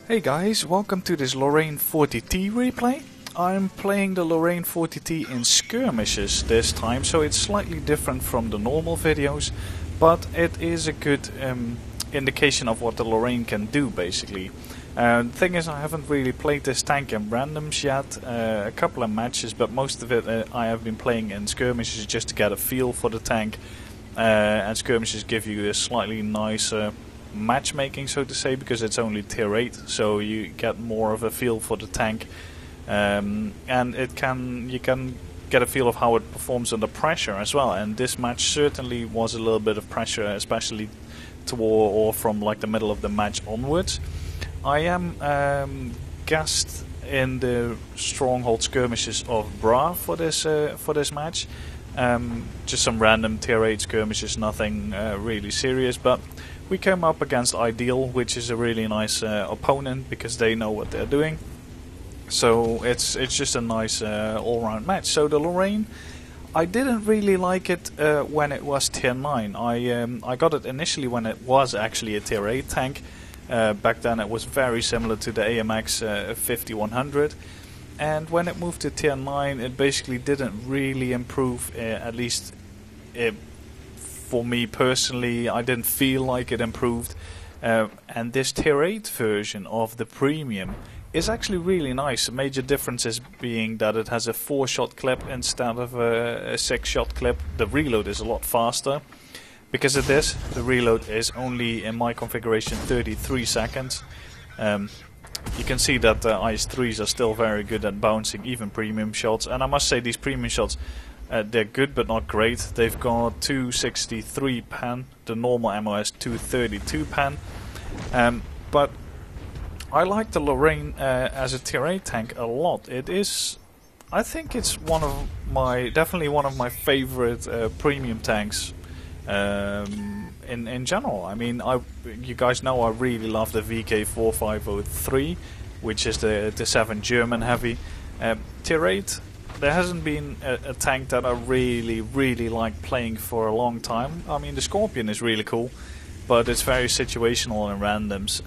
Hey guys, welcome to this Lorraine 40t replay. I'm playing the Lorraine 40t in Skirmishes this time, so it's slightly different from the normal videos, but it is a good indication of what the Lorraine can do basically. The thing is, I haven't really played this tank in randoms yet, a couple of matches, but most of it I have been playing in Skirmishes just to get a feel for the tank, and Skirmishes give you a slightly nicer matchmaking, so to say, because it's only tier 8, so you get more of a feel for the tank, and you can get a feel of how it performs under pressure as well. And this match certainly was a little bit of pressure, especially toward or from like the middle of the match onwards. I am guest in the stronghold skirmishes of BRAH for this match. Just some random tier 8 skirmishes, nothing really serious, but we came up against Ideal, which is a really nice opponent because they know what they're doing. So it's just a nice all-round match. So the Lorraine, I didn't really like it when it was tier 9. I got it initially when it was actually a tier 8 tank. Back then it was very similar to the AMX 5100. And when it moved to tier 9, it basically didn't really improve, at least for me personally. I didn't feel like it improved. And this tier 8 version of the premium is actually really nice. The major differences being that it has a 4-shot clip instead of a 6-shot clip. The reload is a lot faster. Because of this, the reload is only, in my configuration, 33 seconds. You can see that the IS-3s are still very good at bouncing even premium shots, and I must say these premium shots, they're good but not great. They've got 263 pan, the normal ammo has 232 pan, but I like the Lorraine as a tier 8 tank a lot. It is, I think it's definitely one of my favorite premium tanks in general. I mean, you guys know I really love the VK4503, which is the 7 German heavy. Tier 8, there hasn't been a tank that I really like playing for a long time. I mean, the Scorpion is really cool, but it's very situational in randoms.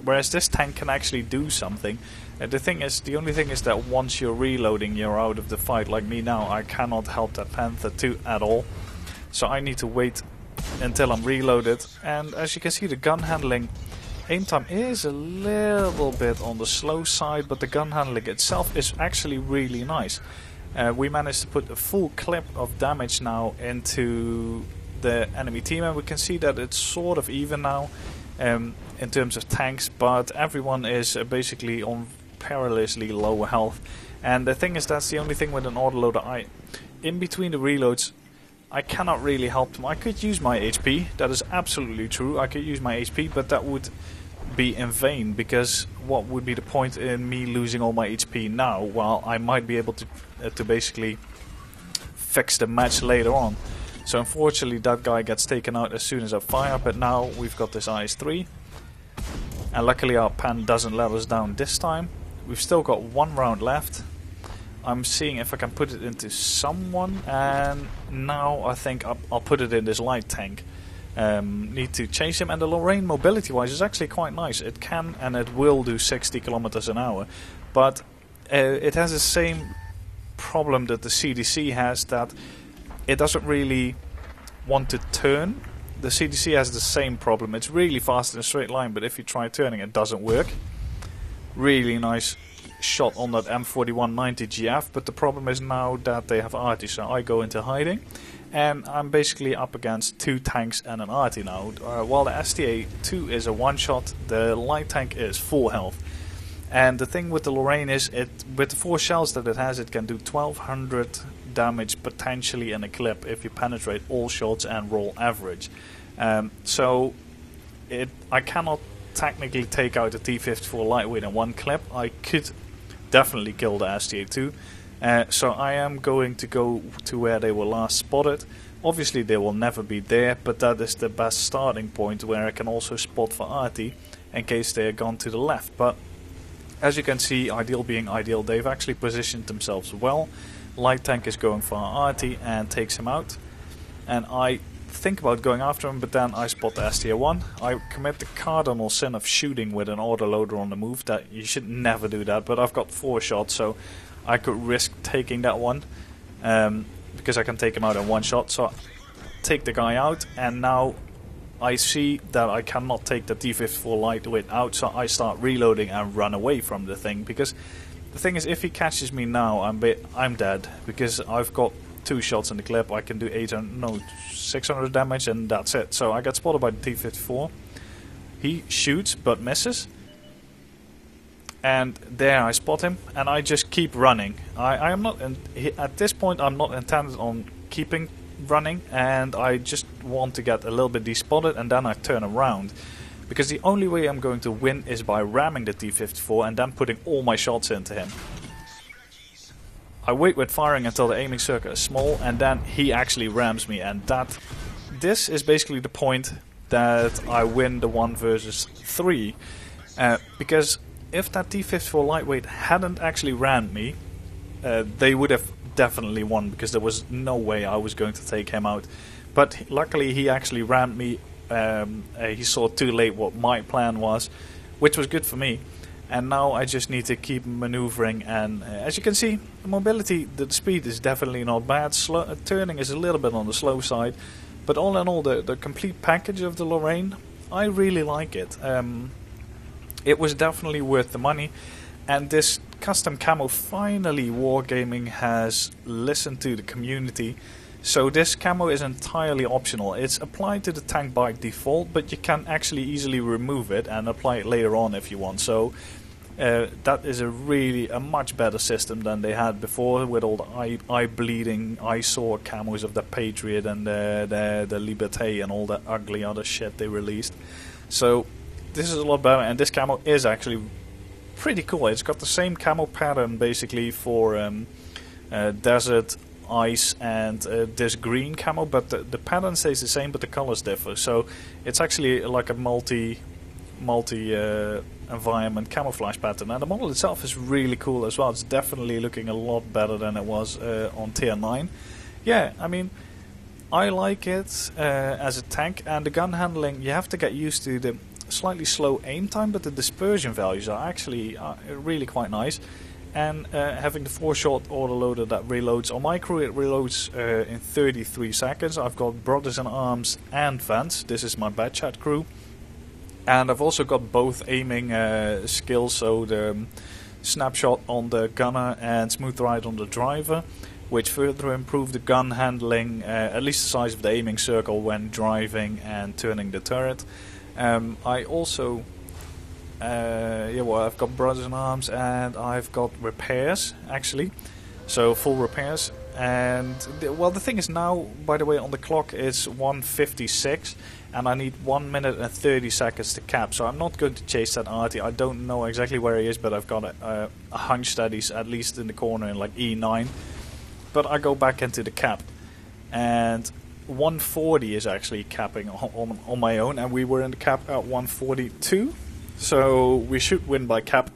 Whereas this tank can actually do something. The only thing is that once you're reloading, you're out of the fight. Like me now, I cannot help that Panther 2 at all. So I need to wait until I'm reloaded, and as you can see, the gun handling, aim time is a little bit on the slow side, but the gun handling itself is actually really nice. We managed to put a full clip of damage now into the enemy team, and we can see that it's sort of even now in terms of tanks, but everyone is basically on perilously low health. And the thing is, that's the only thing with an autoloader. In between the reloads, I cannot really help them. I could use my HP, that is absolutely true. I could use my HP, but that would be in vain, because what would be the point in me losing all my HP now, while I might be able to basically fix the match later on. So unfortunately that guy gets taken out as soon as I fire, but now we've got this IS-3. And luckily our pan doesn't let us down this time. We've still got 1 round left. I'm seeing if I can put it into someone, and now I think I'll put it in this light tank. Need to change him, and the Lorraine mobility wise is actually quite nice. It can and it will do 60 kilometers an hour, but it has the same problem that the CDC has, that it doesn't really want to turn. The CDC has the same problem. It's really fast in a straight line, but if you try turning, it doesn't work. Really nice shot on that M4190 GF, but the problem is now that they have arty, so I go into hiding, and I'm basically up against 2 tanks and an arty now. While the STA-2 is a one-shot, the light tank is full health. And the thing with the Lorraine is, with the 4 shells that it has, it can do 1200 damage potentially in a clip if you penetrate all shots and roll average. So I cannot technically take out the T-54 lightweight in 1 clip. I could definitely kill the STA-2, so I am going to go to where they were last spotted. Obviously they will never be there, but that is the best starting point, where I can also spot for arty in case they are gone to the left. But as you can see, Ideal being Ideal, they've actually positioned themselves well. Light tank is going for arty and takes him out, and I think about going after him, but then I spot the STR1. I commit the cardinal sin of shooting with an autoloader on the move. That you should never do that, but I've got 4 shots, so I could risk taking that one, because I can take him out in 1 shot. So I take the guy out, and now I see that I cannot take the T-54 lightweight out, so I start reloading and run away from the thing, because the thing is, if he catches me now, I'm dead, because I've got 2 shots in the clip. I can do 600 damage, and that's it. So I get spotted by the T-54. He shoots but misses, and there I spot him, and I just keep running. I am not at this point. I'm not intended on keeping running, and I just want to get a little bit despotted, and then I turn around, because the only way I'm going to win is by ramming the T-54 and then putting all my shots into him. I wait with firing until the aiming circle is small, and then he actually rams me, and this is basically the point that I win the 1 versus 3, because if that T-54 lightweight hadn't actually rammed me, they would have definitely won, because there was no way I was going to take him out. But luckily he actually rammed me. He saw too late what my plan was, which was good for me. And now I just need to keep maneuvering, and as you can see, the mobility, the speed is definitely not bad. Turning is a little bit on the slow side, but all in all, the complete package of the Lorraine, I really like it. It was definitely worth the money, and this custom camo, finally Wargaming has listened to the community. So this camo is entirely optional. It's applied to the tank by default, but you can actually easily remove it and apply it later on if you want. So that is a much better system than they had before, with all the eye-bleeding eyesore camos of the Patriot and the Liberté and all that ugly other shit they released. So this is a lot better, and this camo is actually pretty cool. It's got the same camo pattern basically for desert, ice, and this green camo, but the pattern stays the same, but the colors differ. So it's actually like a multi environment camouflage pattern, and the model itself is really cool as well. It's definitely looking a lot better than it was on tier 9. Yeah, I mean, I like it as a tank, and the gun handling, you have to get used to the slightly slow aim time, but the dispersion values are actually really quite nice. And having the 4-shot autoloader that reloads, on my crew it reloads in 33 seconds. I've got Brothers in Arms and Vance. This is my bad chat crew. And I've also got both aiming skills, so the snapshot on the gunner and smooth ride on the driver, which further improve the gun handling, at least the size of the aiming circle when driving and turning the turret. I also I've got Brothers in Arms, and I've got repairs actually, so full repairs. And the thing is now, by the way, on the clock it's 1:56, and I need 1 minute and 30 seconds to cap. So I'm not going to chase that arty. I don't know exactly where he is, but I've got a hunch that he's at least in the corner in like E9. But I go back into the cap, and 140 is actually capping on my own, and we were in the cap at 142. So we should win by cap,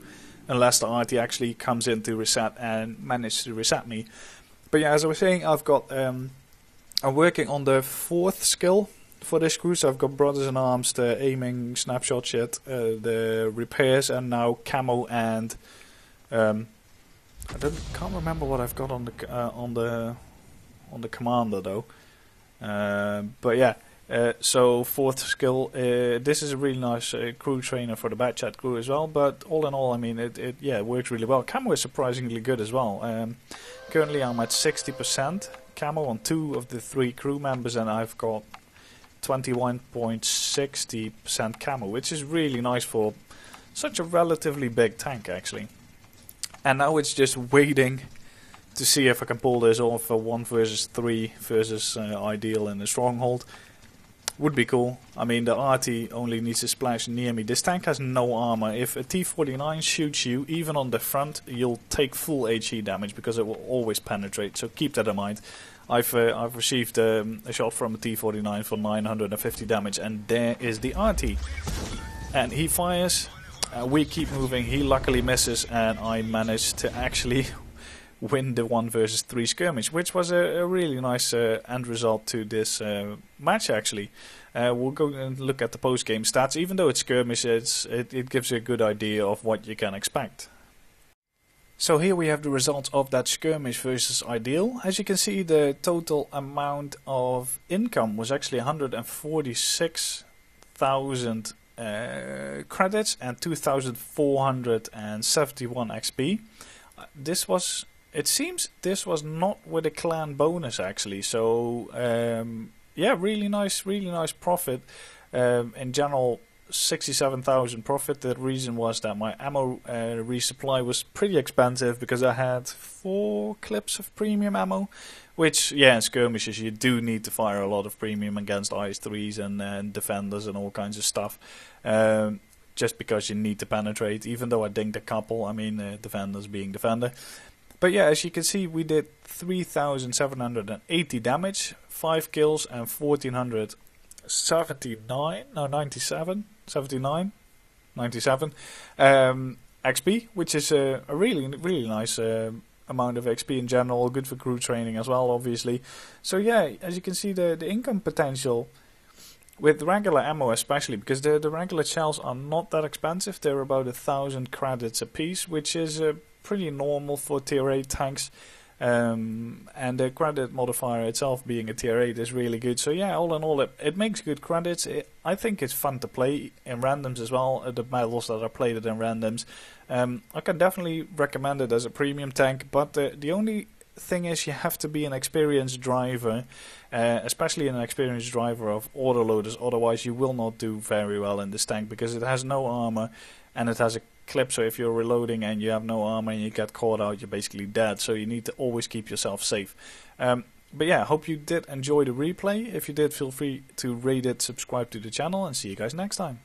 unless the arty actually comes in to reset and manages to reset me. But yeah, as I was saying, I've got I'm working on the 4th skill for this crew. So I've got Brothers in Arms, the aiming snapshot shit, the repairs, and now camo, and can't remember what I've got on the commander though. But yeah. So 4th skill, this is a really nice crew trainer for the bad chat crew as well, but all in all, I mean, it works really well. Camo is surprisingly good as well. Currently I'm at 60% camo on 2 of the 3 crew members, and I've got 21.60% camo, which is really nice for such a relatively big tank actually. And now it's just waiting to see if I can pull this off for 1 versus 3 versus ideal in the stronghold. Would be cool. I mean, the RT only needs to splash near me. This tank has no armor. If a T-49 shoots you, even on the front, you'll take full HE damage, because it will always penetrate. So keep that in mind. I've received a shot from a T-49 for 950 damage, and there is the RT. And he fires. We keep moving. He luckily misses, and I managed to actually win the 1 versus 3 skirmish, which was a really nice end result to this match actually. We'll go and look at the post-game stats. Even though it's skirmish, it gives you a good idea of what you can expect. So here we have the results of that skirmish versus ideal. As you can see, the total amount of income was actually 146,000 credits and 2,471 XP. It seems this was not with a clan bonus actually. So yeah, really nice profit. In general, 67,000 profit. The reason was that my ammo resupply was pretty expensive because I had 4 clips of premium ammo, which, yeah, in skirmishes you do need to fire a lot of premium against IS-3s and defenders and all kinds of stuff, just because you need to penetrate, even though I dinged a couple, I mean, defenders being defender. But yeah, as you can see, we did 3,780 damage, 5 kills and 97 XP, which is a really nice amount of XP in general, good for crew training as well, obviously. So yeah, as you can see, the income potential with regular ammo especially, because the regular shells are not that expensive, they're about 1,000 credits a piece, which is pretty normal for tier 8 tanks. And the credit modifier itself being a tier 8 is really good. So yeah, all in all, it makes good credits. I think it's fun to play in randoms as well, the medals that I played it in randoms. I can definitely recommend it as a premium tank, but the only thing is you have to be an experienced driver, especially an experienced driver of autoloaders, otherwise you will not do very well in this tank, because it has no armor and it has a clip, so if you're reloading and you have no armor and you get caught out, you're basically dead, so you need to always keep yourself safe. But yeah, I hope you did enjoy the replay. If you did, feel free to rate it, subscribe to the channel, and see you guys next time.